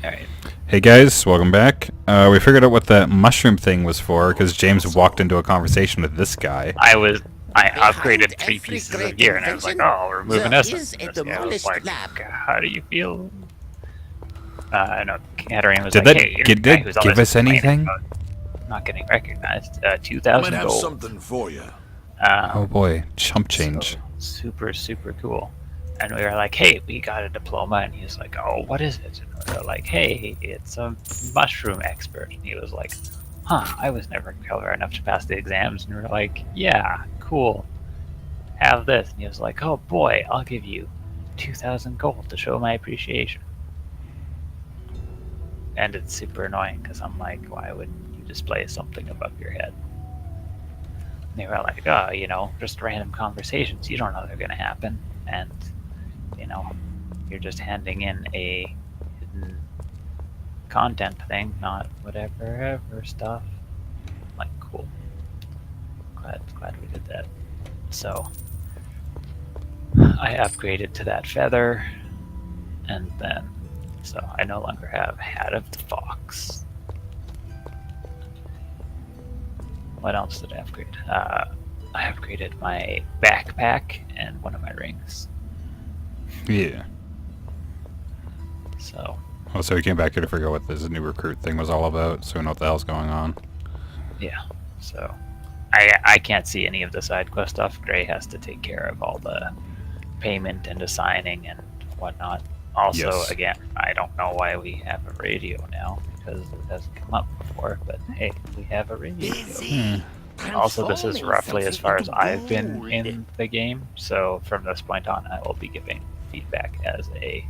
Alright. Hey guys, welcome back. We figured out what that mushroom thing was for because James walked into a conversation with this guy. I upgraded 3 pieces of gear and I was like, oh, we're moving essence. And this guy was like, how do you feel? I know Katarina was Did like, that hey, you're the guy who's give always us anything? about not getting recognized. I 2,000 might have gold. something for you. Oh boy, chump change. So, super cool. And we were like, hey, we got a diploma. And he was like, oh, what is it? And we were like, hey, it's a mushroom expert. And he was like, huh, I was never clever enough to pass the exams. And we were like, yeah, cool. Have this. And he was like, oh boy, I'll give you 2,000 gold to show my appreciation. And it's super annoying because I'm like, why wouldn't you display something above your head? And they were like, oh, you know, just random conversations. You don't know they're going to happen. And, you know, you're just handing in a hidden content thing, not whatever ever stuff. I'm like, cool. Glad we did that. So I upgraded to that feather, and then so I no longer have Hat of the Fox. What else did I upgrade? I upgraded my backpack and one of my rings. Yeah. So. Oh, so we came back here to figure out what this new recruit thing was all about, so we know what the hell's going on. Yeah. So, I can't see any of the side quest stuff. Gray has to take care of all the payment and assigning and whatnot. Also, Yes. Again, I don't know why we have a radio now because it hasn't come up before. But hey, we have a radio. Also, this is roughly as far as I've been in the game. So from this point on, I will be giving feedback as a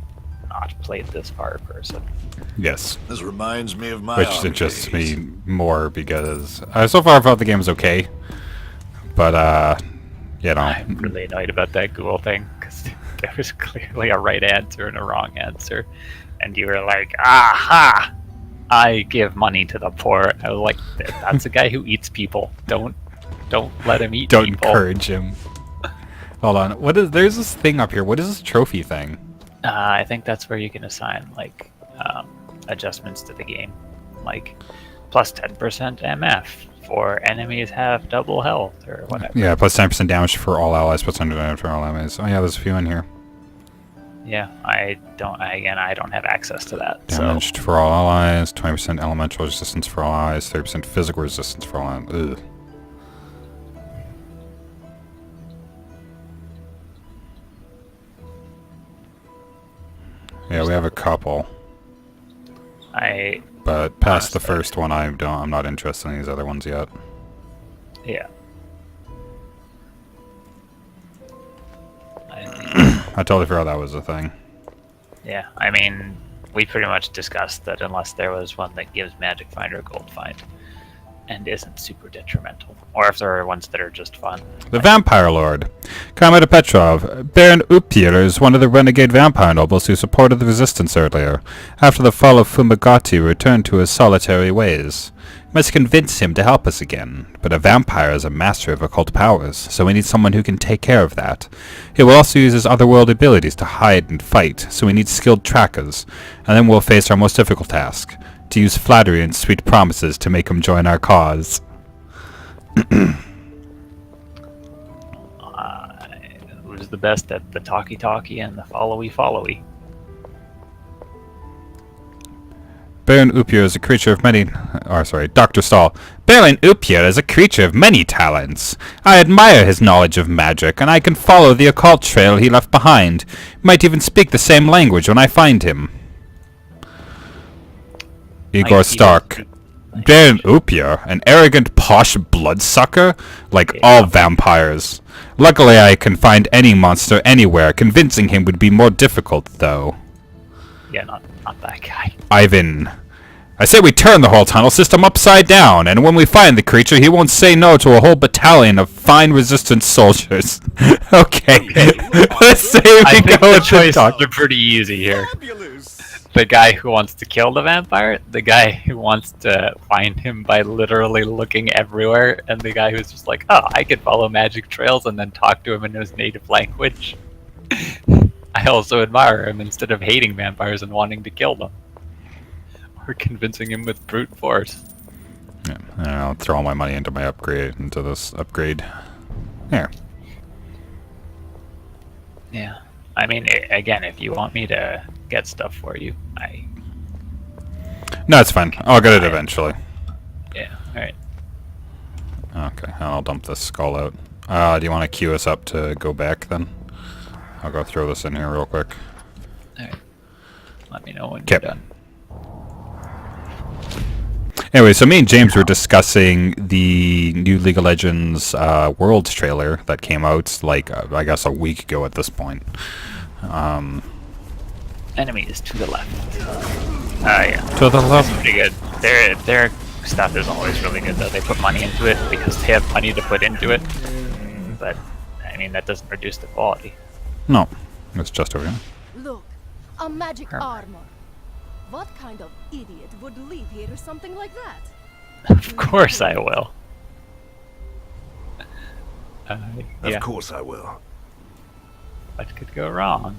not played this far person. Yes. This reminds me of my Which army interests days. me more because so far I thought the game was okay. But, you know. I'm really annoyed about that ghoul thing because there was clearly a right answer and a wrong answer. And you were like, aha! I give money to the poor. I was like, that's a guy who eats people. Don't let him eat Don't people. encourage him. Hold on. There's this thing up here. What is this trophy thing? I think that's where you can assign like adjustments to the game, like plus 10% MF for enemies have double health or whatever. Yeah, plus 10% damage for all allies, plus 10% damage for all enemies. Oh yeah, there's a few in here. Yeah, I don't have access to that. Damaged for all allies, 20% elemental resistance for all allies, 30% physical resistance for all allies. Ugh. Yeah, we have a couple. But past the first one, I'm not interested in these other ones yet. Yeah. I totally forgot that was a thing. Yeah, I mean, we pretty much discussed that unless there was one that gives Magic Finder a gold find and isn't super detrimental, or if there are ones that are just fun. The Vampire Lord. Commander Petrov. Baron Upir is one of the renegade vampire nobles who supported the resistance earlier. After the fall of Fumagati returned to his solitary ways. We must convince him to help us again, but a vampire is a master of occult powers, so we need someone who can take care of that. He will also use his otherworld abilities to hide and fight, so we need skilled trackers, and then we'll face our most difficult task, to use flattery and sweet promises to make him join our cause. Who's the best at the talkie-talkie and the followy-followy? Baron Upir is a creature of many... Dr. Stahl. Baron Upir is a creature of many talents. I admire his knowledge of magic, and I can follow the occult trail he left behind. Might even speak the same language when I find him. Igor Stark. Baron Upir, an arrogant, posh bloodsucker? Like all vampires. Luckily, I can find any monster anywhere. Convincing him would be more difficult, though. Yeah, not that guy. Ivan. I say we turn the whole tunnel system upside down, and when we find the creature, he won't say no to a whole battalion of fine resistance soldiers. Okay. Let's say we go with the talk. They're pretty easy here. The guy who wants to kill the vampire, the guy who wants to find him by literally looking everywhere, and the guy who's just like, oh, I could follow magic trails and then talk to him in his native language. I also admire him instead of hating vampires and wanting to kill them. We're convincing him with brute force. Yeah, and I'll throw all my money into my upgrade, into this upgrade. Here. Yeah. I mean, again, if you want me to get stuff for you, No, it's fine. I'll get it eventually. yeah, alright. Okay, I'll dump this skull out. Do you want to queue us up to go back then? I'll go throw this in here real quick. Alright. Let me know when Okay. you're done. Anyway, so me and James were discussing the new League of Legends Worlds trailer that came out, like, I guess a week ago at this point. Enemies to the left. Yeah. To the left. Pretty good. Their stuff is always really good, though. They put money into it because they have money to put into it. But, I mean, that doesn't reduce the quality. No, it's just over here. Look, a magic Armor. armor. What kind of idiot would leave here or something like that? Of course I will. Yeah. Of course I will. What could go wrong?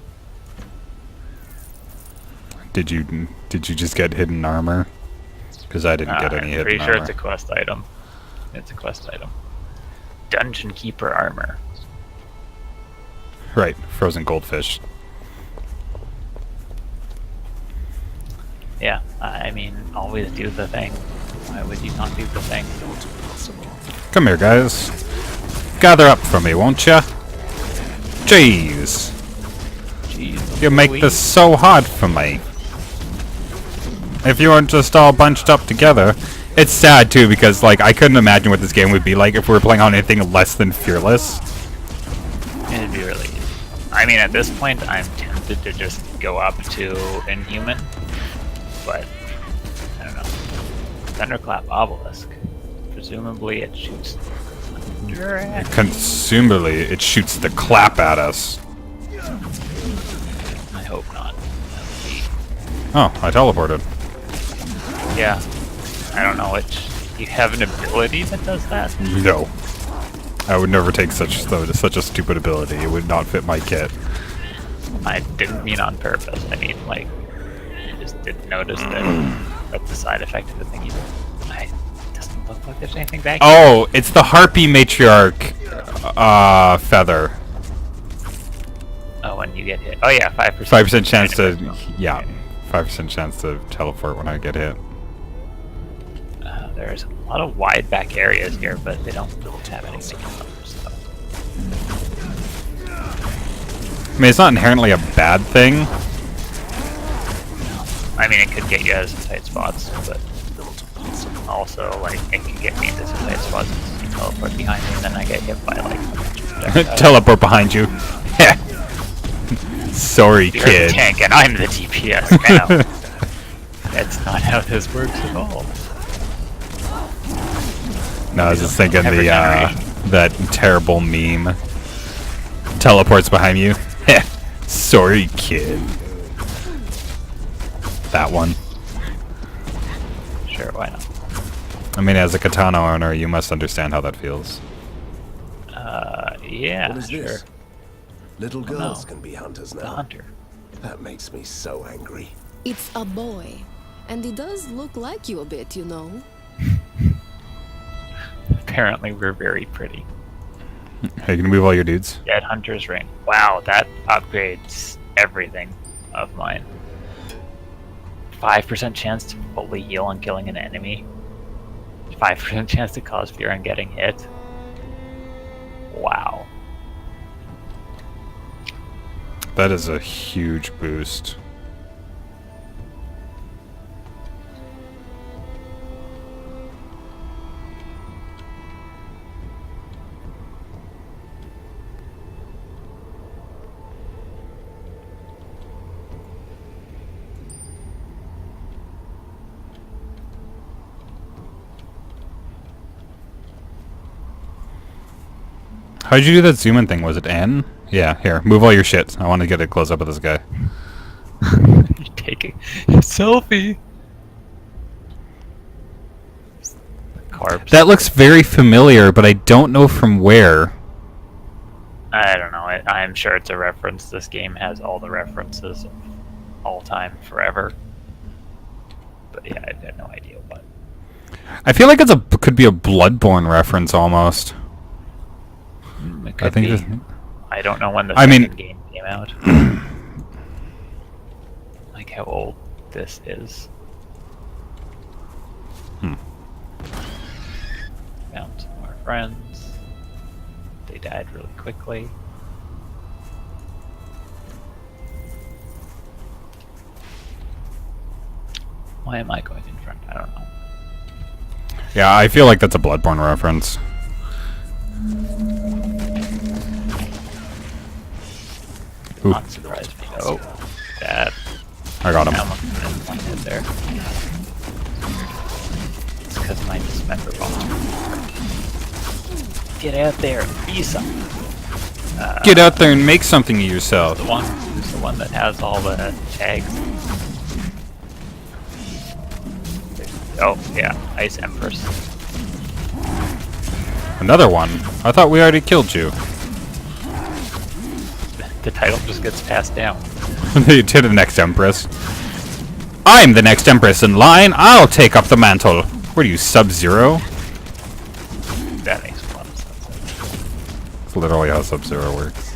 Did you just get hidden armor? Because I didn't get any I'm hidden pretty armor. sure it's a quest item. It's a quest item. Dungeon Keeper armor. Right, frozen goldfish. Yeah, I mean, always do the thing. Why would you not do the thing? Come here, guys. Gather up for me, won't ya? Jeez. Jeez, You make Louise. this so hard for me. If you weren't just all bunched up together. It's sad, too, because, like, I couldn't imagine what this game would be like if we were playing on anything less than Fearless. It'd be really easy. I mean, at this point, I'm tempted to just go up to Inhuman, but I don't know. Thunderclap Obelisk. Presumably, it shoots. Consumably, it shoots the clap at us. I hope not. That would be. Oh, I teleported. Yeah. I don't know which. You have an ability that does that? No. I would never take such a stupid ability. It would not fit my kit. I didn't mean on purpose. I mean, like, I just didn't notice that that's the side effect of the thing. It doesn't look like there's anything back here. Oh, it's the Harpy Matriarch feather. Oh, when you get hit. Oh, yeah, 5%. 5% chance to, Yeah. yeah, 5% chance to teleport when I get hit. There's a lot of wide back areas here, but they don't have anything else. So. I mean, it's not inherently a bad thing. I mean, it could get you out of some tight spots, but also, like, it can get me into some tight spots and you teleport behind me, and then I get hit by, like, a bunch of projectiles. Teleport behind you. Sorry, You're kid. the tank, and I'm the DPS now. That's not how this works at all. No, I was just thinking Every the generation. that terrible meme. Teleports behind you. Sorry, kid. That one. Sure, why not? I mean, as a katana owner, you must understand how that feels. Yeah, What is sure. this? Little girls no. can be hunters The now. hunter. That makes me so angry. It's a boy. And he does look like you a bit, you know. Apparently, we're very pretty. Hey, you can move all your dudes. Dead Hunter's Ring. Wow, that upgrades everything of mine. 5% chance to fully heal on killing an enemy. 5% chance to cause fear on getting hit. Wow. That is a huge boost. How'd you do that zoom in thing? Was it N? Yeah, here. Move all your shit. I want to get a close up of this guy. You're taking a selfie. Corpse. That looks very familiar, but I don't know from where. I don't know. I'm sure it's a reference. This game has all the references of all time, forever. but yeah, I've got no idea what. I feel like could be a Bloodborne reference almost. It I could think. be. I don't know when the I mean- second game came out. Like how old this is. Found some more friends. They died really quickly. Why am I going in front? I don't know. Yeah, I feel like that's a Bloodborne reference. Ooh, Not surprised me. Oh, that. I got him. I almost missed my head there. It's because my dismember bomb. Get out there, be something. Get out there and make something of yourself. Who's the one that has all the tags? Oh yeah, Ice Empress. Another one. I thought we already killed you. The title just gets passed down. To the next Empress. I'm the next Empress in line. I'll take up the mantle. What are you, Sub-Zero? That makes a lot of sense. It's literally how Sub-Zero works.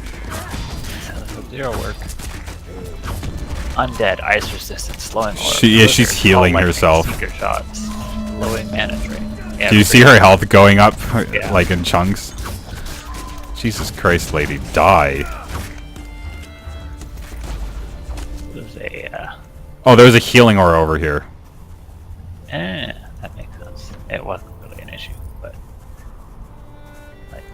Sub-Zero work. Undead, ice resistant, slowing. She's healing herself. Seeker shots, slowing mana drain. Yeah, Do you see her health going up, Yeah. like in chunks? Jesus Christ, lady, die. There's a Oh, there's a healing aura over here. that makes sense. It wasn't really an issue, but like,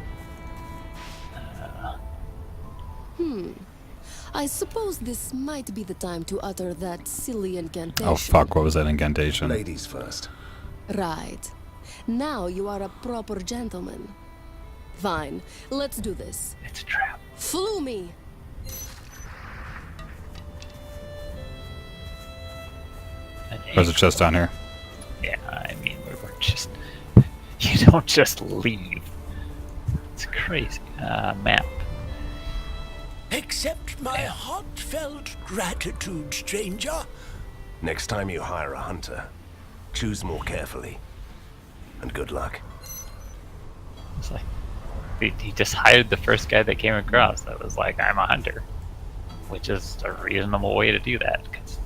I suppose this might be the time to utter that silly incantation. Oh fuck, what was that incantation? Ladies first. Right. Now you are a proper gentleman. Fine, let's do this. it's a trap. Flew me! There's a chest down here. Yeah, I mean, we're just. You don't just leave. It's crazy. Map. Accept my heartfelt gratitude, stranger. Next time you hire a hunter, choose more carefully. And good luck. It's like. He just hired the first guy that came across that was like, I'm a hunter. Which is a reasonable way to do that, because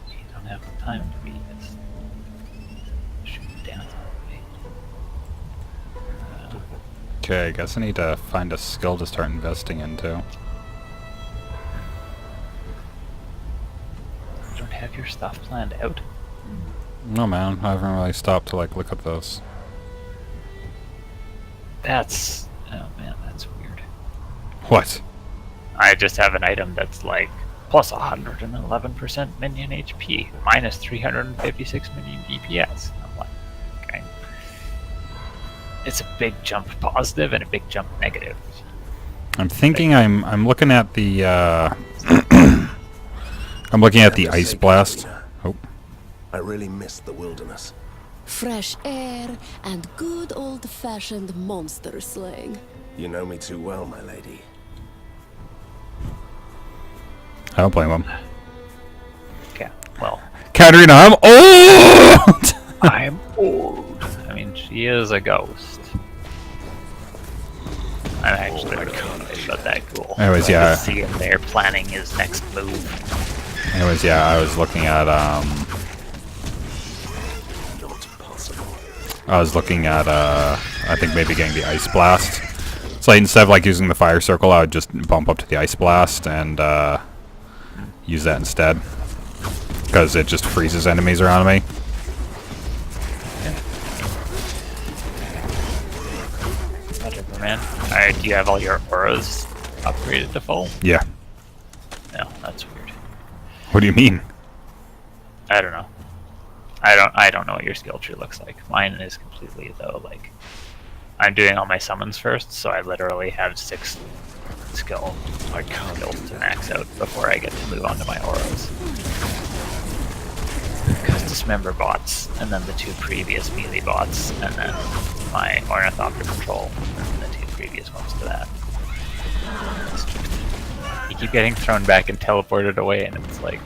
you don't have the time to be as shooting down somebody. Okay, I guess I need to find a skill to start investing into. You don't have your stuff planned out. No man, I haven't really stopped to like look at this. That's oh man, that's weird. What? I just have an item that's like plus 111% minion HP, minus 356 minion DPS. I'm like, okay. It's a big jump positive and a big jump negative. I'm thinking I'm looking at the I'm looking at the ice blast. Oh. I really miss the wilderness. Fresh air and good old-fashioned monster slaying. You know me too well, my lady. I don't blame him. Okay, well, Katarina, I'm old! I'm old. I mean, she is a ghost. I'm actually really excited about that cool. Anyways, I yeah. can see him there planning his next move. Anyways, yeah, I was looking at Not possible. I was looking at I think maybe getting the ice blast. So like, instead of like using the fire circle, I would just bump up to the ice blast and use that instead. Because it just freezes enemies around me. Whatever, man. Alright, do you have all your auras upgraded to full? Yeah. No, that's weird. What do you mean? I don't know. I don't know what your skill tree looks like. Mine is completely though like I'm doing all my summons first, so I literally have 6 skills to max out before I get to move on to my auras. Because dismember bots, and then the 2 previous melee bots, and then my ornithopter control, and the 2 previous ones to that. You keep getting thrown back and teleported away, and it's like,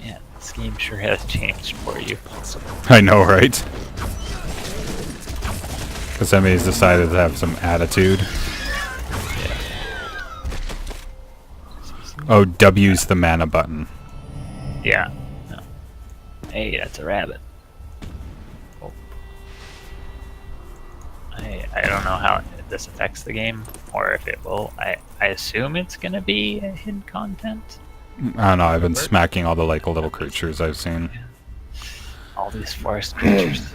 Yeah, this game sure has changed for you. I know, right? Because somebody's decided to have some attitude. Oh, W's the mana button. Yeah. No. Hey, that's a rabbit. Oh. I don't know how this affects the game, or if it will. I assume it's gonna be hidden content. I don't know, I've been smacking all the like little creatures I've seen. All these forest creatures.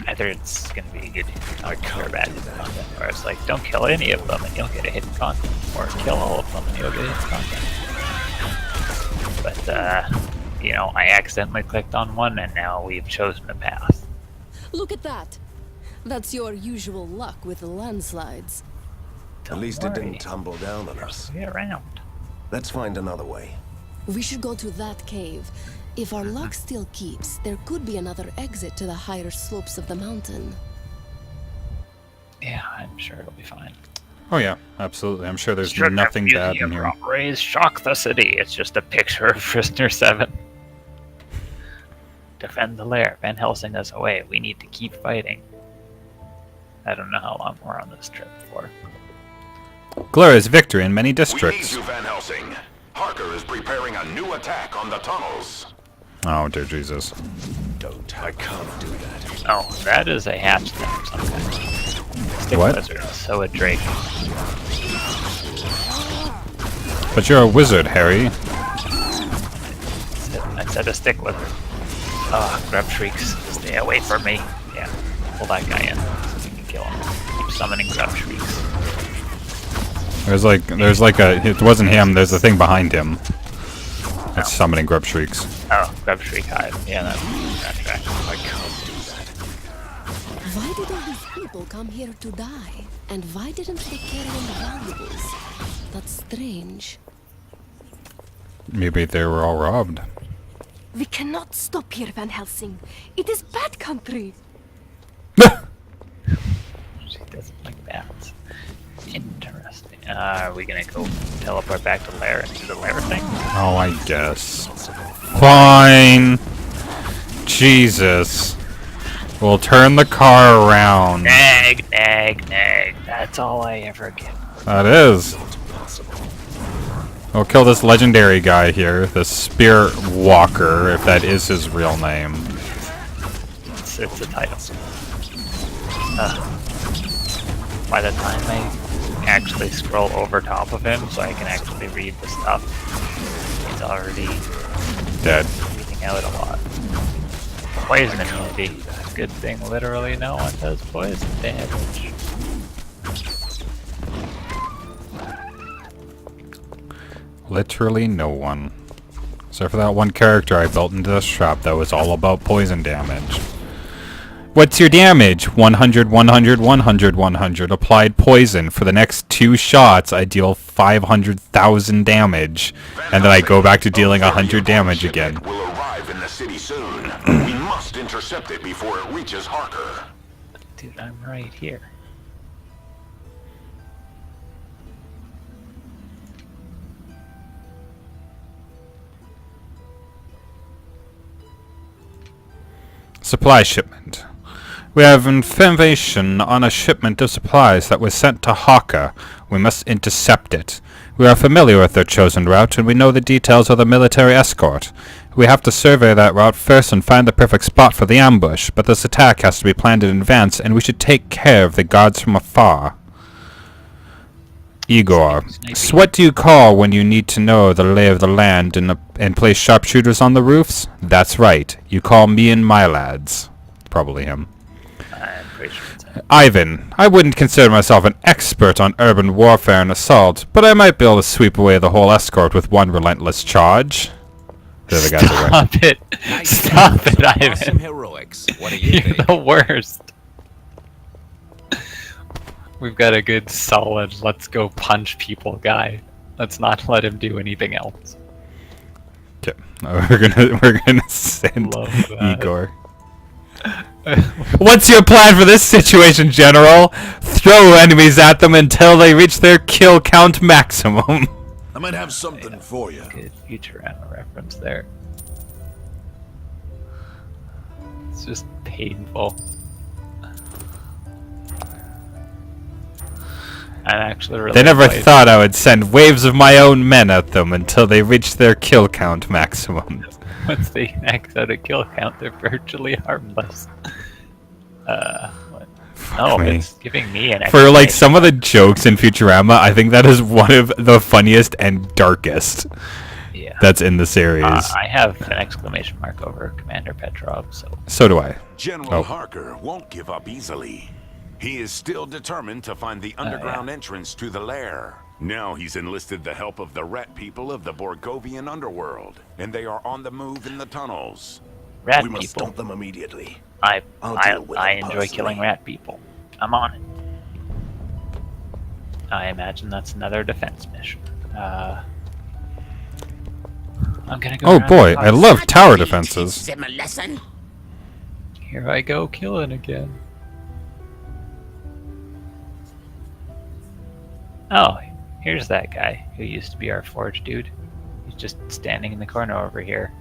Either it's gonna be good or bad hidden content, or it's like don't kill any of them and you'll get a hidden content, or kill all of them and you'll get a hidden content. But you know, I accidentally clicked on one and now we've chosen a path. Look at that. That's your usual luck with the landslides. At least it didn't tumble down on us. Get around. Let's find another way. We should go to that cave. If our luck still keeps, there could be another exit to the higher slopes of the mountain. Yeah, I'm sure it'll be fine. Oh yeah, absolutely. I'm sure there's Strict nothing bad in museum here. robberies shock the city. It's just a picture of Prisoner 7. Defend the lair. Van Helsing us away. We need to keep fighting. I don't know how long we're on this trip for. Glorious victory in many We need districts. you, Van Helsing. Harker is preparing a new attack on the tunnels. Oh dear Jesus. I can't do that. Oh, that is a hatch thing of some kind. Stick What? lizard, so a drake. But you're a wizard, Harry. I said a stick lizard. Ah, grub shrieks. Stay away from me. Yeah, pull that guy in so we can kill him. Keep summoning grub shrieks. There's like a, it wasn't him, there's a thing behind him. That's summoning grub shrieks. Oh, grub shriek hive. Yeah, that tracks. I can't do that. Why did all these people come here to die? And why didn't they carry in the valuables? That's strange. Maybe they were all robbed. We cannot stop here, Van Helsing. It is bad country. She doesn't like bats. Interesting. Are we gonna go teleport back to lair and do the lair thing? Oh, I guess. Fine. Jesus. We'll turn the car around. Nag, nag, nag. That's all I ever get. That is. We'll kill this legendary guy here, the Spirit Walker, if that is his real name. It's a title. By the time I actually scroll over top of him so I can actually read the stuff, he's already Dead. reading out a lot. Poison immunity. Good thing literally no one does poison damage. Literally no one. Except for that one character I built into this shop that was all about poison damage. What's your damage? 100, 100, 100, 100. Applied poison. For the next 2 shots, I deal 500,000 damage. And then I go back to dealing 100 damage again. Will arrive in the city soon. We must intercept it before it reaches Harker. Dude, I'm right here. Supply shipment. We have information on a shipment of supplies that was sent to Hawker. We must intercept it. We are familiar with their chosen route, and we know the details of the military escort. We have to survey that route first and find the perfect spot for the ambush, but this attack has to be planned in advance, and we should take care of the guards from afar. Igor, so what do you call when you need to know the lay of the land and place sharpshooters on the roofs? That's right. You call me and my lads. Probably him. I'm pretty sure it's him. Ivan, I wouldn't consider myself an expert on urban warfare and assault, but I might be able to sweep away the whole escort with one relentless charge. The other guys are right. Stop it! Stop it, Ivan! Awesome heroics. What do you You're think? the worst. We've got a good, solid, let's go punch people guy. Let's not let him do anything else. Okay, we're gonna send Love that. Igor. What's your plan for this situation, General? Throw enemies at them until they reach their kill count maximum. I might have something for you. Good Futurama reference there. just painful. I'm actually really They never annoyed. thought I would send waves of my own men at them until they reached their kill count maximum. Once they max out a kill count, they're virtually harmless. What? No, me. it's giving me an For like exclamation some of the jokes in Futurama, I think that is one of the funniest and darkest Yeah. that's in the series. I have an exclamation mark over Commander Petrov, so So do I. General Oh. Harker won't give up easily. He is still determined to find the underground entrance to the lair. Now he's enlisted the help of the rat people of the Borgovian underworld, and they are on the move in the tunnels. rat We must people. stop them immediately. I I'll I, deal with I them enjoy killing personally. rat people. I'm on it. I imagine that's another defense mission. I'm gonna go. Oh around boy, and I talk- love tower defenses. Them a lesson. Here I go, killing again. Oh, here's that guy who used to be our forge dude. He's just standing in the corner over here.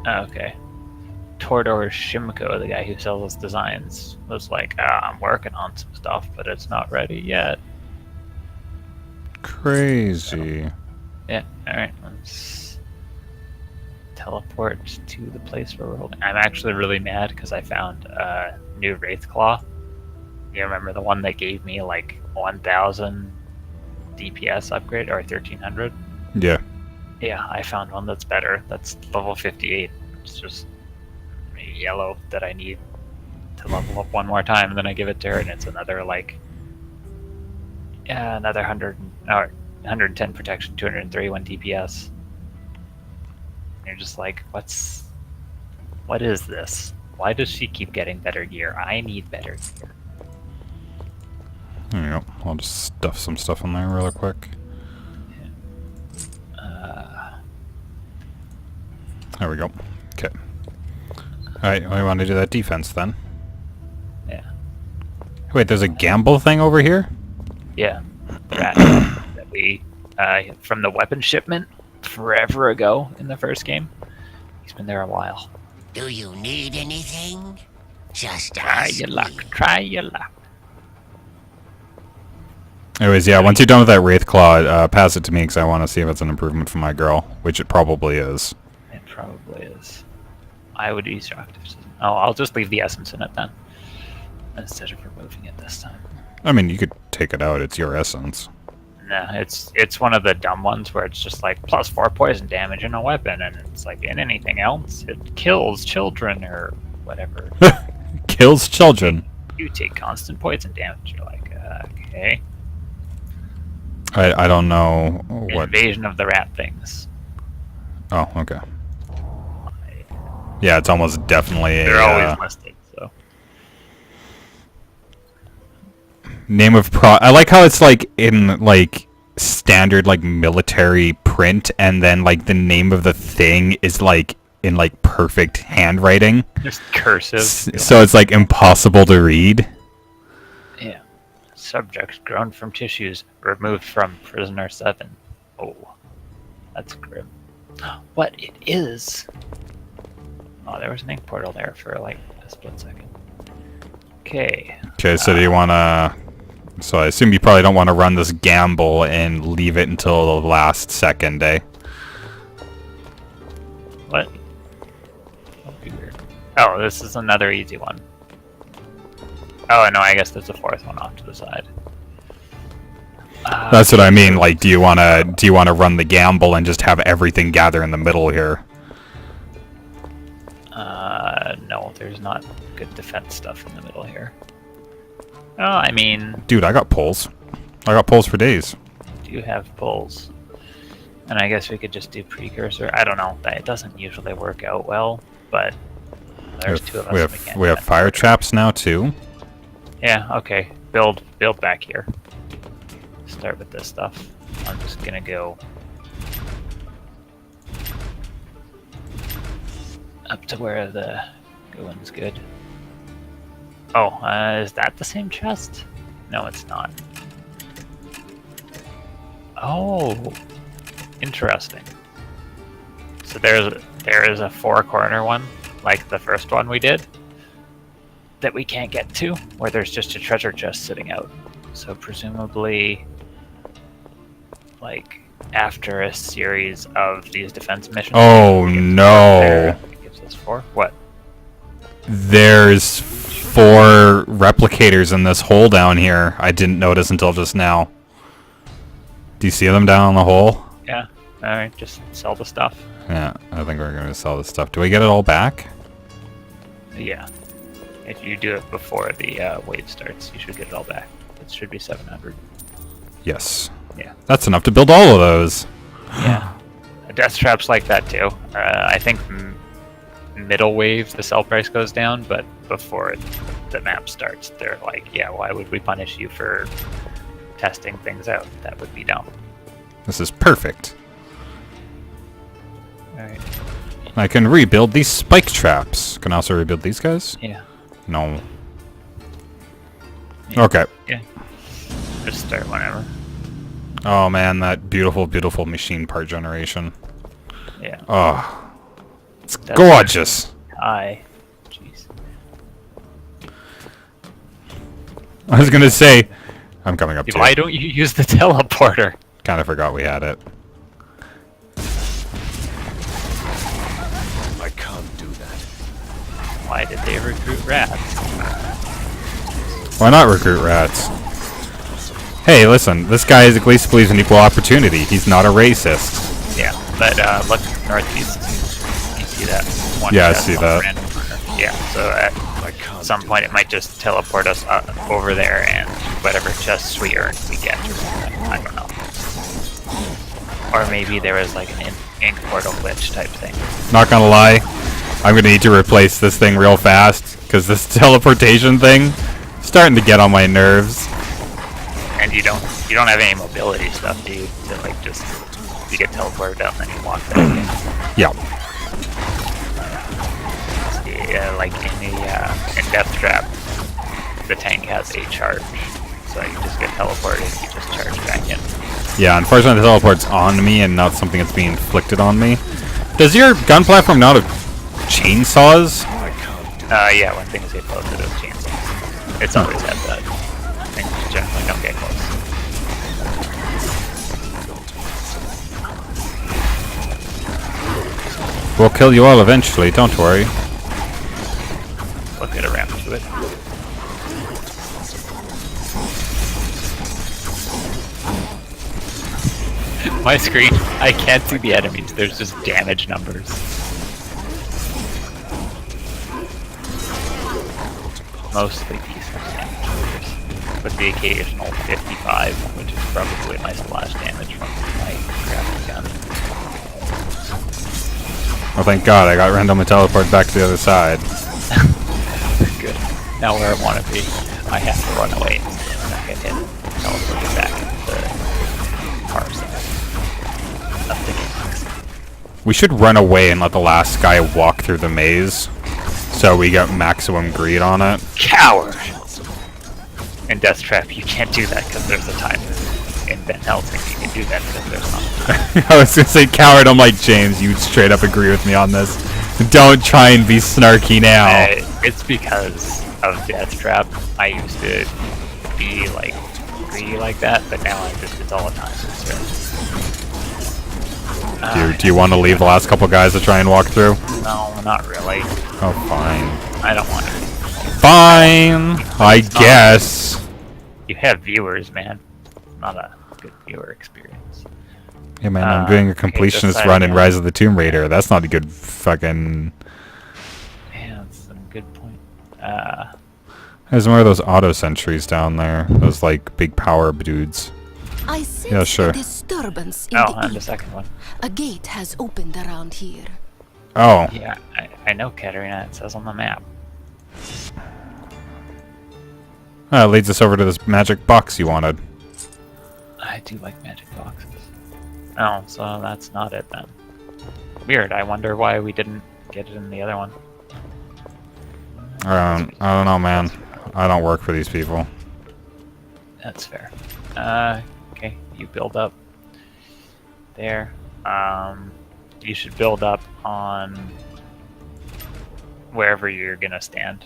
Okay. Tordor Shimko, the guy who sells us designs, was like, I'm working on some stuff, but it's not ready yet. Crazy. Yeah, alright, let's teleport to the place where we're holding. I'm actually really mad because I found a new Wraith Claw. You remember the one that gave me like 1000 DPS upgrade, or 1300? Yeah. Yeah, I found one that's better. That's level 58. It's just yellow that I need to level up one more time, and then I give it to her, and it's another like, yeah, another 110 protection, 203 1 DPS. And you're just like, what is this? Why does she keep getting better gear? I need better gear. There you go. I'll just stuff some stuff in there real quick. There we go. Okay. Alright, we want to do that defense then. Yeah. Wait, there's a gamble thing over here? Yeah. Rat that we from the weapon shipment forever ago in the first game. He's been there a while. Do you need anything? Just Try ask your me. luck. Try your luck. Anyways, yeah, once you're done with that Wraith Claw, pass it to me because I want to see if it's an improvement for my girl, which it probably is. It probably is. I would be shocked if it isn't. Oh, I'll just leave the essence in it then, instead of removing it this time. I mean, you could take it out. It's your essence. No, it's one of the dumb ones where it's just like +4 poison damage in a weapon, and it's like in anything else, it kills children or whatever. Kills children. You take constant poison damage. You're like, okay. I don't know what... Invasion of the rat things. Oh, okay. Yeah, it's almost definitely They're a always listed, so. name of pro... I like how it's like in like standard like military print, and then like the name of the thing is like in like perfect handwriting. Just cursive. So it's like impossible to read. Yeah. Subject grown from tissues removed from prisoner 7. Oh, that's grim. What it is? Oh, there was an ink portal there for like a split second. Okay. Okay, so do you want to... So I assume you probably don't want to run this gamble and leave it until the last second, eh? What? That'd be weird. Oh, this is another easy one. Oh, no, I guess there's a fourth one off to the side. That's what I mean. Like, do you want to run the gamble and just have everything gather in the middle here? No, there's not good defense stuff in the middle here. Oh, I mean, Dude, I got poles. I got poles for days. do you have pulls? And I guess we could just do precursor. I don't know. That doesn't usually work out well, but there's two of us. We have fire traps now too. Yeah. Okay. Build back here. Start with this stuff. I'm just gonna go up to where the going's good. Oh, is that the same chest? No, it's not. Oh, interesting. So there is a four-corner one, like the first one we did, that we can't get to, where there's just a treasure chest sitting out. So presumably, like, after a series of these defense missions... Oh, no. It gives us 4? What? There's 4 replicators in this hole down here. I didn't notice until just now. Do you see them down in the hole? Yeah. Alright, just sell the stuff. Yeah, I think we're going to sell this stuff. Do we get it all back? Yeah. If you do it before the wave starts, you should get it all back. It should be 700. Yes. Yeah. That's enough to build all of those. Yeah. Death traps like that too. I think middle wave the sell price goes down, but before the map starts, they're like, yeah, why would we punish you for testing things out? That would be dumb. This is perfect. Alright. I can rebuild these spike traps. Can I also rebuild these guys? Yeah. No. Yeah. Okay. Yeah. Just start whenever. Oh man, that beautiful, beautiful machine part generation. Yeah. Oh. It's That's gorgeous. Hi. Jeez. I was gonna say, I'm coming up to Why you. don't you use the teleporter? Kinda forgot we had it. I can't do that. Why did they recruit rats? Why not recruit rats? Hey, listen, this guy at least believes in equal opportunity. He's not a racist. Yeah, but look northeast. You see that? One Yeah, I chest see on that. the random corner. Yeah, so at some point it might just teleport us over there, and whatever chests we earn, we get. Or something. I don't know. Or maybe there was like an ink portal glitch type thing. Not gonna lie, I'm gonna need to replace this thing real fast, because this teleportation thing is starting to get on my nerves. And you don't have any mobility stuff, do you? To like just you get teleported out and then you walk back in. Yeah. Yeah, like in Death Trap, the tank has a charge, so you just get teleported, you just charge back in. Yeah, unfortunately the teleport's on me and not something that's being inflicted on me. Does your gun platform not have chainsaws? Yeah, when things get close to those chainsaws. It's always had that. Things generally don't get close. We'll kill you all eventually, don't worry. We'll get around to it. My screen, I can't see the enemies, there's just damage numbers. Mostly decent damage numbers, with the occasional 55, which is probably my splash damage from my graphic gun. Oh, thank God, I got randomly teleported back to the other side. Good. Now where I want to be, I have to run away and not get hit. Teleport back into the far side of the galaxy. We should run away and let the last guy walk through the maze, so we get maximum greed on it. Coward! In Death Trap, you can't do that because there's a timer. In Helsing, you can do that because there's not. I was gonna say coward, I'm like, James, you straight up agree with me on this. Don't try and be snarky now. It's because of Death Trap. I used to be like greedy like that, but now it's all the time. Do you want to leave the last couple guys to try and walk through? No, not really. Oh, fine. I don't want to. Fine, I guess. You have viewers, man. Not a good viewer experience. Yeah, man, I'm doing a completionist run in Rise of the Tomb Raider. That's not a good fucking... Yeah, that's a good point. There's more of those auto sentries down there. Those, like, big power dudes. I sense Yeah, sure. a disturbance in Oh, the and the east. second one. A gate has opened around here. Oh, Yeah, I know, Katarina. It says on the map. that leads us over to this magic box you wanted. I do like magic boxes. Oh, so that's not it then. Weird. I wonder why we didn't get it in the other one. I don't know, man. I don't work for these people. That's fair. Okay, you build up. there. You should build up on wherever you're gonna stand.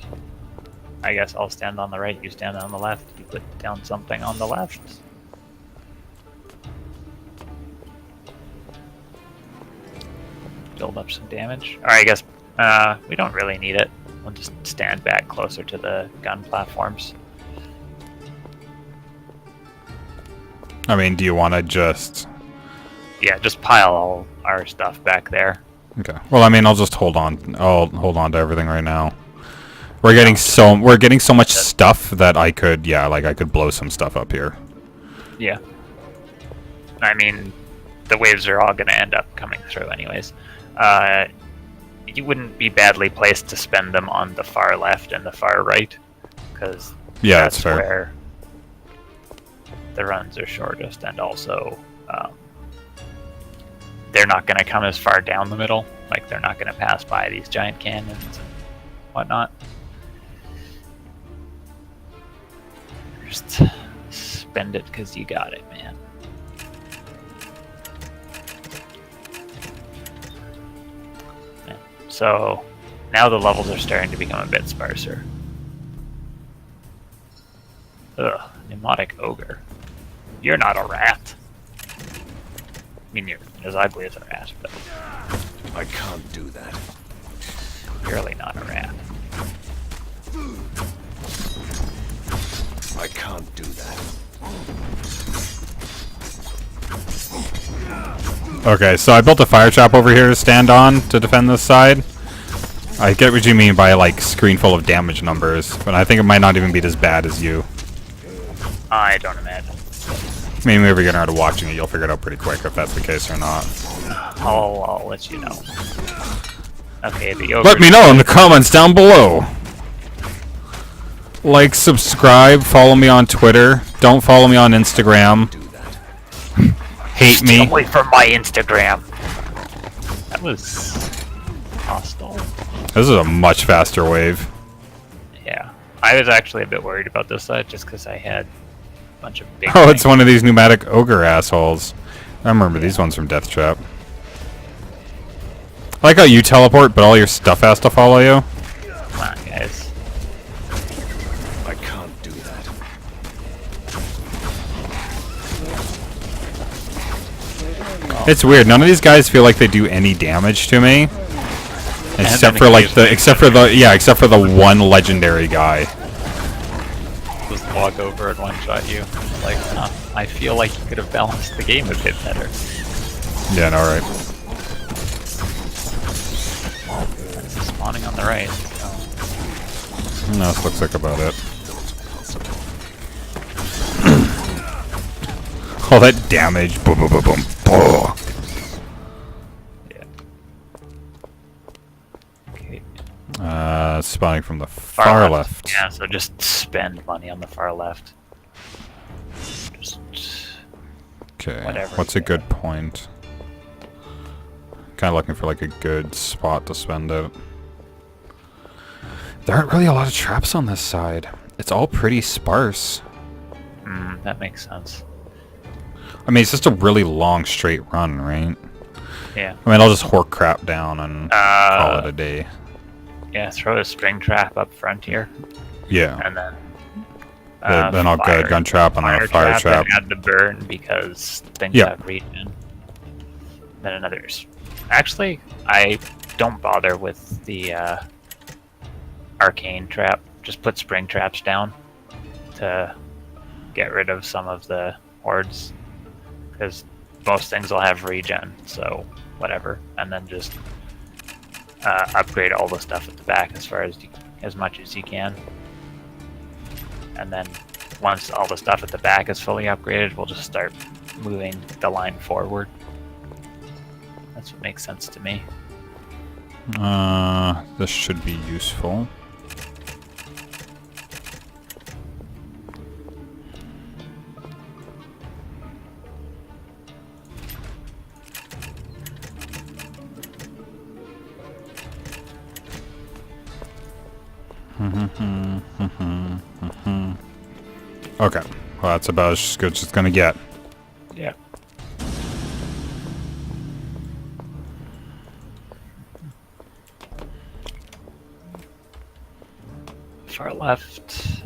I guess I'll stand on the right, you stand on the left, you put down something on the left. Build up some damage. Or I guess we don't really need it. We'll just stand back closer to the gun platforms. I mean, do you want to just... Yeah, just pile all our stuff back there. Okay. Well, I mean, I'll just hold on. I'll hold on to everything right now. We're getting so much stuff that I could, yeah, like I could blow some stuff up here. Yeah. I mean, the waves are all going to end up coming through anyways. You wouldn't be badly placed to spend them on the far left and the far right, because yeah, that's that's fair. where the runs are shortest, and also they're not going to come as far down the middle. Like, they're not going to pass by these giant canyons and whatnot. Just spend it because you got it, man. So now the levels are starting to become a bit sparser. Ugh, pneumatic ogre. You're not a rat. I mean, you're as ugly as a rat, but I can't do that. you're really not a rat. I can't do that. Okay, so I built a fire trap over here to stand on to defend this side. I get what you mean by, like, screen full of damage numbers, but I think it might not even be as bad as you. I don't imagine. Maybe if you're getting around to watching it, you'll figure it out pretty quick if that's the case or not. I'll let you know. Okay, the ogre. Let me know in the comments down below. Like, subscribe, follow me on Twitter. Don't follow me on Instagram. Hate me. Away from my Instagram. That was hostile. This is a much faster wave. Yeah, I was actually a bit worried about this side just because I had a bunch of big. Oh, things. it's one of these pneumatic ogre assholes. I remember these ones from Death Trap. I like how you teleport, but all your stuff has to follow you. Come on, guys. I can't do that. It's weird. None of these guys feel like they do any damage to me, except for like except for the one legendary guy. Just walk over and one-shot you. Like, I feel like you could have balanced the game a bit better. Yeah, no, right. Spawning on the right. So. No, this looks like about it. All that damage. Boom, boom, boom, boom. Oh. Yeah. Okay. Spawning from the far left. Yeah, so just spend money on the far left. Just Okay. whatever. What's a good point? Kind of looking for like a good spot to spend it. There aren't really a lot of traps on this side. It's all pretty sparse. that makes sense. I mean, it's just a really long straight run, right? Yeah. I mean, I'll just hork crap down and call it a day. Yeah, throw a spring trap up front here, Yeah. and then. Then I'll go gun trap and then a fire trap. And add the burn because things Yeah. have regen. Then another. Actually, I don't bother with the arcane trap. Just put spring traps down to get rid of some of the hordes, because most things will have regen. So whatever, and then just upgrade all the stuff at the back as much as you can. And then once all the stuff at the back is fully upgraded, we'll just start moving the line forward. That's what makes sense to me. This should be useful. Okay, well that's about as good as it's gonna get. Yeah. far left.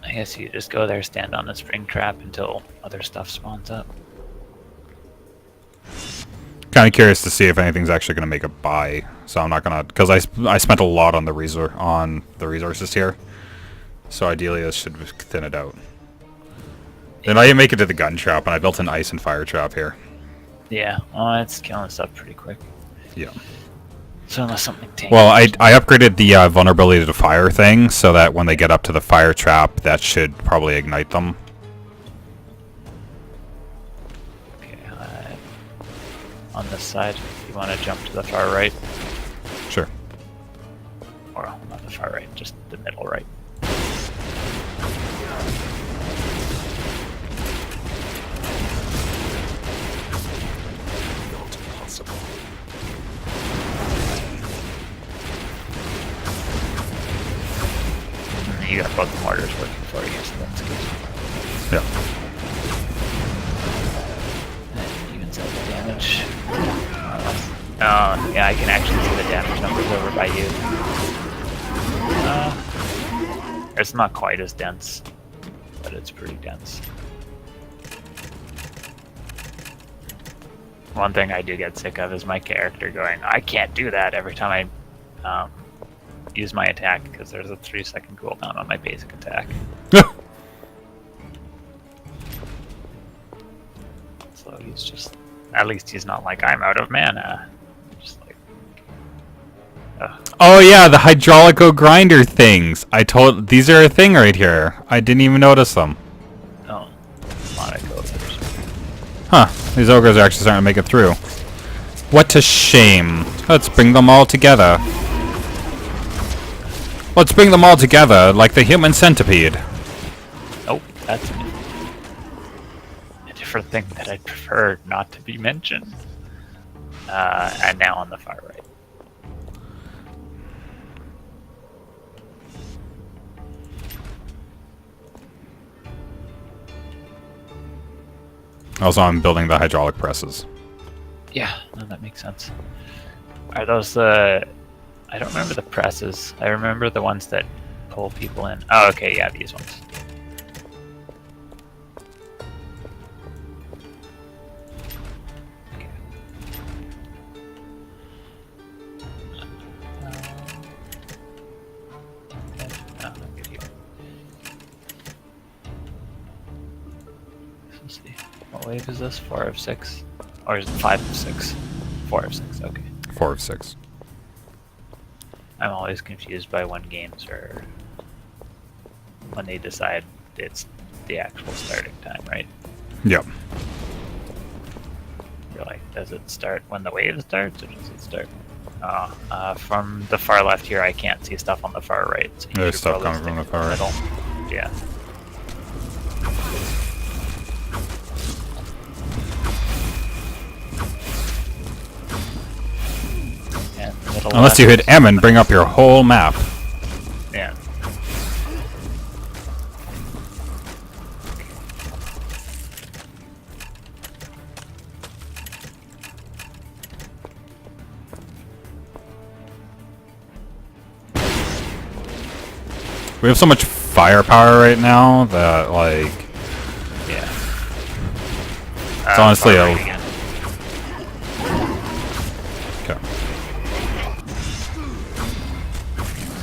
I guess you just go there, stand on the spring trap until other stuff spawns up. Kind of curious to see if anything's actually going to make a buy. So I'm not gonna, because I spent a lot on the resources here. So ideally, this should thin it out. Then I didn't make it to the gun trap, and I built an ice and fire trap here. Yeah, well, it's killing stuff pretty quick. Yeah. So unless something tanks. Well, I upgraded the vulnerability to fire thing, so that when they get up to the fire trap, that should probably ignite them. Okay, on this side, you want to jump to the far right, Sure. or not the far right, just the middle right. Not possible. And you got both the mortars working for you, so that's good. Yeah. And you can set the damage. Oh, yeah, I can actually see the damage numbers over by you. It's not quite as dense, but it's pretty dense. One thing I do get sick of is my character going, I can't do that every time I use my attack, because there's a 3-second cooldown on my basic attack. So he's just, at least he's not like, I'm out of mana. Just like, Oh yeah, the hydraulico grinder things. These are a thing right here. I didn't even notice them. oh, Monaco. Huh. These ogres are actually starting to make it through. What a shame. Let's bring them all together. Let's bring them all together like the human centipede. Nope, that's a different thing that I'd prefer not to be mentioned. And now on the far right. Also, I'm building the hydraulic presses. Yeah, no, that makes sense. Are those the... I don't remember the presses. I remember the ones that pull people in. Oh, okay, yeah, these ones. Okay. Oh, good here. Let's see. What wave is this? 4 of 6? Or is it 5 of 6? 4 of 6, okay. 4 of 6. I'm always confused by when games are... when they decide it's the actual starting time, right? Yep. You're like, does it start when the wave starts, or does it start... from the far left here, I can't see stuff on the far right. So you There's should stuff probably coming from stick the far right. middle. Yeah. And middle Unless you left. hit M and bring up your whole map. Yeah. We have so much firepower right now that, like, Yeah. it's honestly far a... right again. Okay.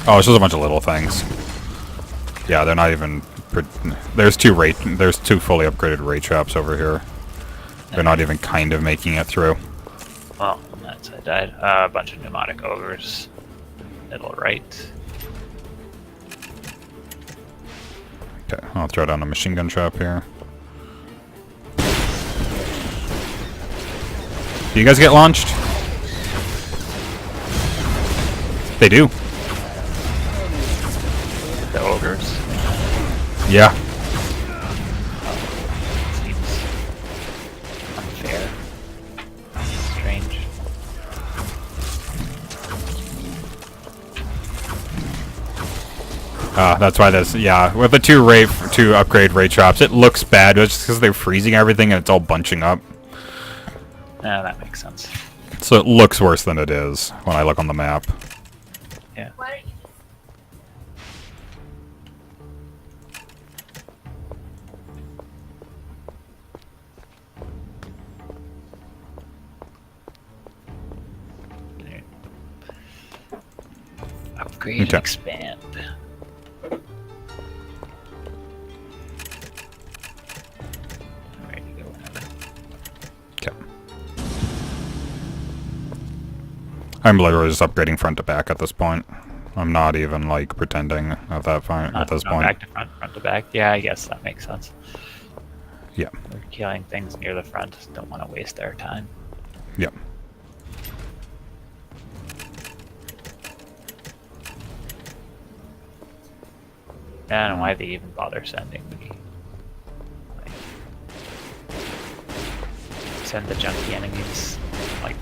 Oh, it's just a bunch of little things. Yeah, they're not even... There's two fully upgraded ray traps over here. They're not even kind of making it through. Well, on that side died. A bunch of pneumatic ogres. Middle right. Okay, I'll throw down a machine gun trap here. Do you guys get launched? They do. The ogres. Yeah. Seems unfair. Strange. That's why this, yeah, with the two upgrade ray traps, it looks bad, but it's just because they're freezing everything and it's all bunching up. Yeah, that makes sense. So it looks worse than it is when I look on the map. Yeah. Upgrade and Okay. expand. I'm ready to go whenever. Okay. I'm literally just upgrading front to back at this point. I'm not even like pretending at that point. At this Not point. back to front, front to back. Yeah, I guess that makes sense. Yeah. We're killing things near the front. Don't want to waste our time. Yeah. I don't know why they even bother sending me. Like, send the junky enemies like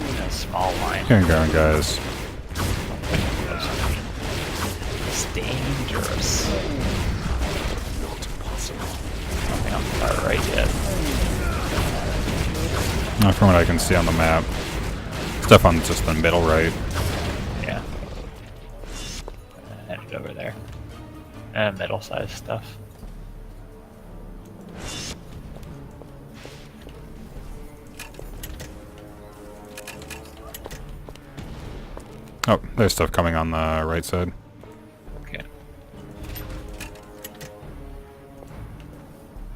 in a small line. Getting going, guys. It's dangerous. Nothing on the far right yet. Not from what I can see on the map. Stuff on just the middle right. Yeah. Headed over there. Middle-sized stuff. Oh, there's stuff coming on the right side. Okay.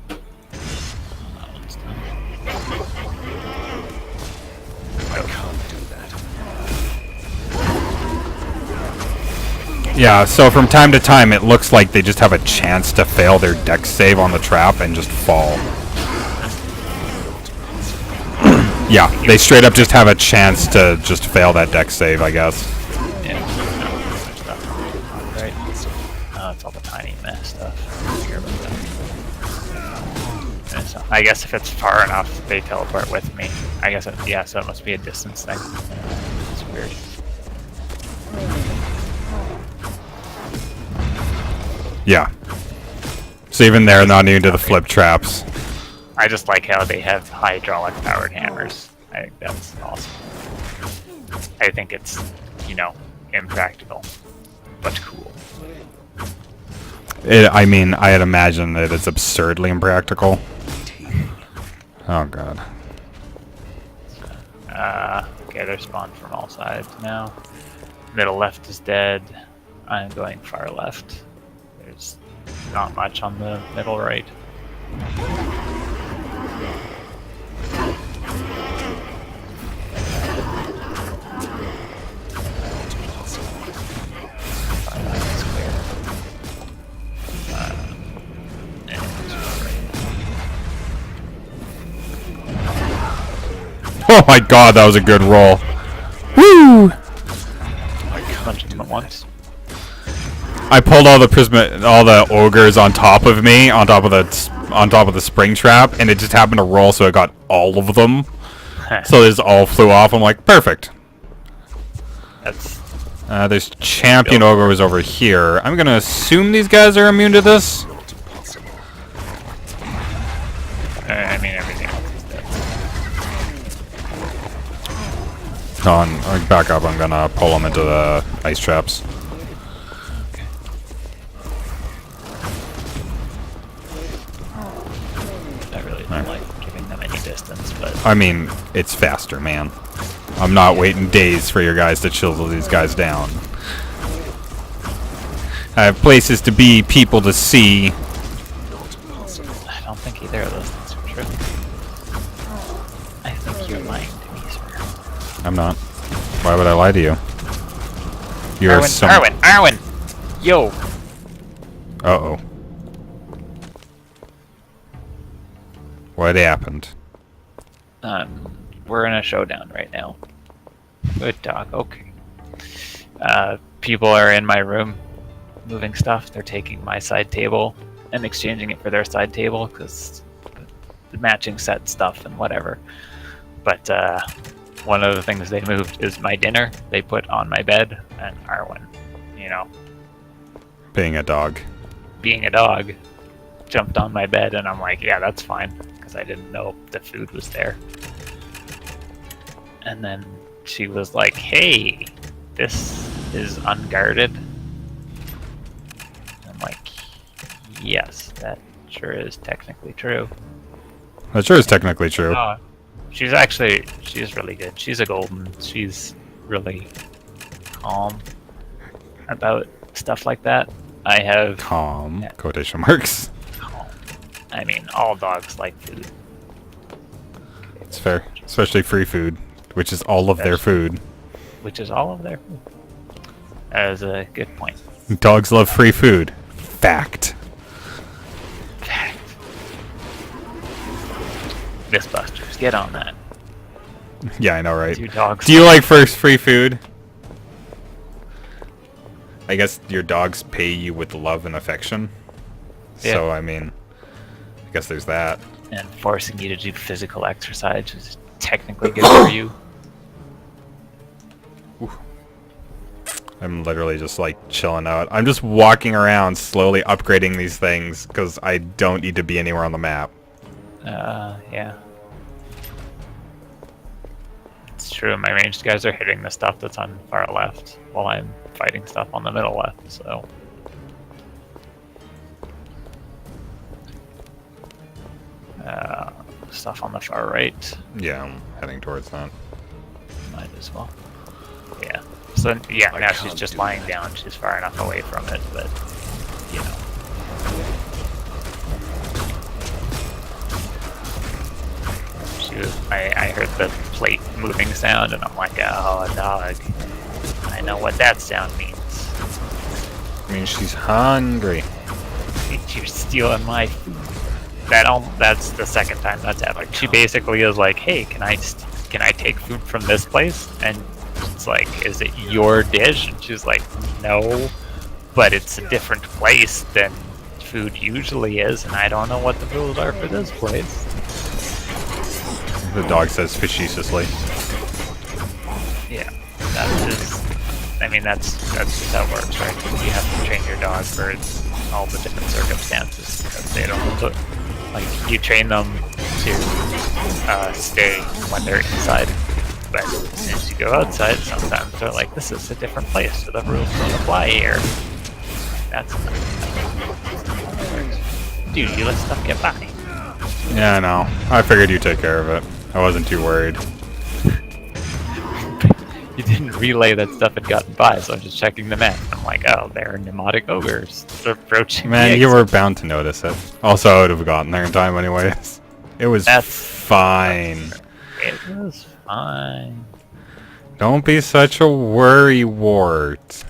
That one's done. I can't do that. Yeah, so from time to time it looks like they just have a chance to fail their dex save on the trap and just fall. Yeah, they straight up just have a chance to just fail that dex save, I guess. Yeah. No, there's stuff on the right. It's all the tiny mess stuff. I don't care about that. And so, I guess if it's far enough, they teleport with me. I guess, yeah, so it must be a distance thing. It's weird. Yeah. So even they're not new to the flip traps. I just like how they have hydraulic powered hammers. I think that's awesome. I think it's, you know, impractical, but cool. I mean, I'd imagine that it's absurdly impractical. Oh god. Okay, they're spawned from all sides now. Middle left is dead. I'm going far left. There's not much on the middle right. Far left is clear. And right. Oh my god, that was a good roll. Woo! Bunch of them at once. I pulled all the ogres on top of me, on top of the spring trap, and it just happened to roll, so it got all of them. So they just all flew off. I'm like, perfect. That's There's champion ogres over here. I'm gonna assume these guys are immune to this. I mean everything else is dead. On, back up. I'm gonna pull them into the ice traps. I really don't like giving them any distance, but I mean, it's faster, man. I'm not waiting days for your guys to chisel these guys down. I have places to be, people to see. I don't think either of those things are true. I think you're lying to me, sir. I'm not. Why would I lie to you? You're Arwen! Yo! Uh-oh. What happened? We're in a showdown right now. Good dog, okay. People are in my room moving stuff. They're taking my side table and exchanging it for their side table because the matching set stuff and whatever. But one of the things they moved is my dinner. They put on my bed, and Arwen, you know, Being a dog. being a dog, jumped on my bed, and I'm like, yeah, that's fine, because I didn't know the food was there. And then she was like, hey, this is unguarded. I'm like, yes, that sure is technically true. That sure is technically true. She's really good. She's a golden. She's really calm. about stuff like that. I have Calm. Quotation marks. I mean, all dogs like food. It's fair. Especially free food, which is all of their food. Which is all of their food. That is a good point. Dogs love free food. Fact. Fact. Mythbusters, get on that. Yeah, I know, right? Two dogs. Do you like first free food? I guess your dogs pay you with love and affection. Yeah. So, I mean, I guess there's that. And forcing you to do physical exercise is technically good for you. I'm literally just like chilling out. I'm just walking around slowly upgrading these things because I don't need to be anywhere on the map. Yeah. It's true, my ranged guys are hitting the stuff that's on far left while I'm fighting stuff on the middle left, so... stuff on the far right. Yeah, I'm heading towards that. Might as well. Yeah. So, yeah, I now she's can't just do lying that. down. She's far enough away from it, but, you know. She was, I heard the plate moving sound, and I'm like, oh, a dog. I know what that sound means. I mean, she's hungry. You're stealing my food. That's the second time that's happened. She basically is like, hey, can I take food from this place? And it's like, is it your dish? And she's like, no, but it's a different place than food usually is, and I don't know what the rules are for this place. The dog says facetiously. Yeah, that is. I mean, that's just how it works, right? You have to train your dog for all the different circumstances because they don't look. Like, you train them to stay when they're inside, but as soon as you go outside, sometimes they're like, this is a different place, so the rules don't apply here. That's not how it works. Dude, you let stuff get by. Yeah, I know. I figured you'd take care of it. I wasn't too worried. You didn't relay that stuff had gotten by, so I'm just checking the map. I'm like, oh, they're pneumatic ogres. They're approaching Man, the you exit. were bound to notice it. Also, I would have gotten there in time anyways. It was fine. It was fine. Don't be such a worrywart.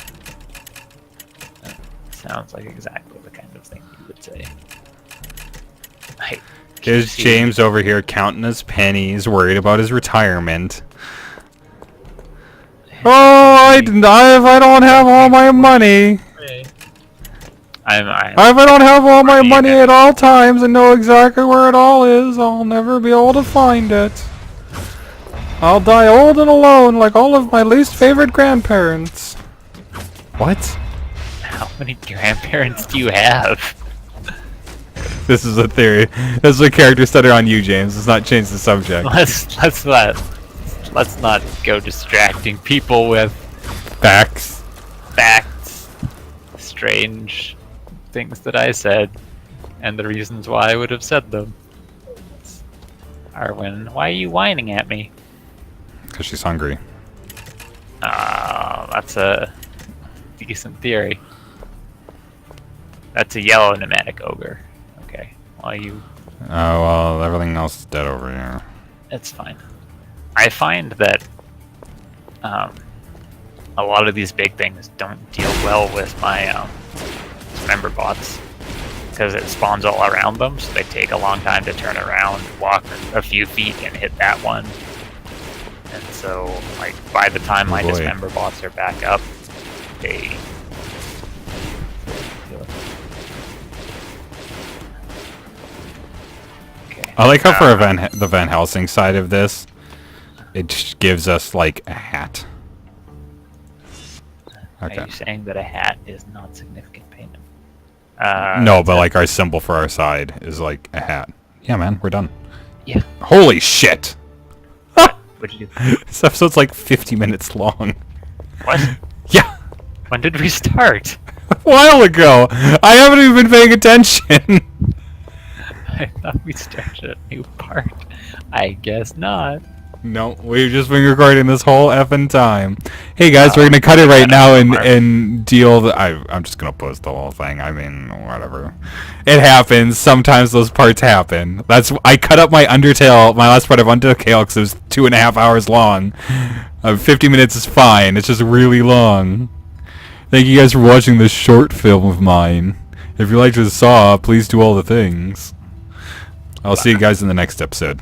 Sounds like exactly the kind of thing you would say. Hey, Here's see- James over here counting his pennies, worried about his retirement. Oh, if I don't have all my money. I'm If I don't have all my money at all times and know exactly where it all is, I'll never be able to find it. I'll die old and alone like all of my least favorite grandparents. What? How many grandparents do you have? This is a theory. This is a character study on you, James. Let's not change the subject. Let's not go distracting people with Facts. facts, strange things that I said, and the reasons why I would have said them. Arwen, why are you whining at me? Because she's hungry. That's a decent theory. That's a yellow pneumatic ogre. Okay, well Oh, well, everything else is dead over here. it's fine. I find that a lot of these big things don't deal well with my member bots because it spawns all around them, so they take a long time to turn around, walk a few feet, and hit that one. And so, like, by the time my boy. dismember bots are back up, they... Okay. I like how for the Van Helsing side of this, it just gives us, like, a hat. Are Okay. you saying that a hat is not significant payment? No, but, like, our symbol for our side is, like, a hat. Yeah, man, we're done. Yeah. Holy shit! What did you... This episode's, like, 50 minutes long. What? Yeah! When did we start? A while ago! I haven't even been paying attention! I thought we started a new part. I guess not. No, we've just been recording this whole effing time. Hey guys, we're gonna cut it right now and deal. I'm just gonna post the whole thing. I mean, whatever. It happens. Sometimes those parts happen. I cut up my Undertale, my last part of Undertale, because it was 2.5 hours long. 50 minutes is fine. It's just really long. Thank you guys for watching this short film of mine. If you liked what you saw, please do all the things. I'll see you guys in the next episode.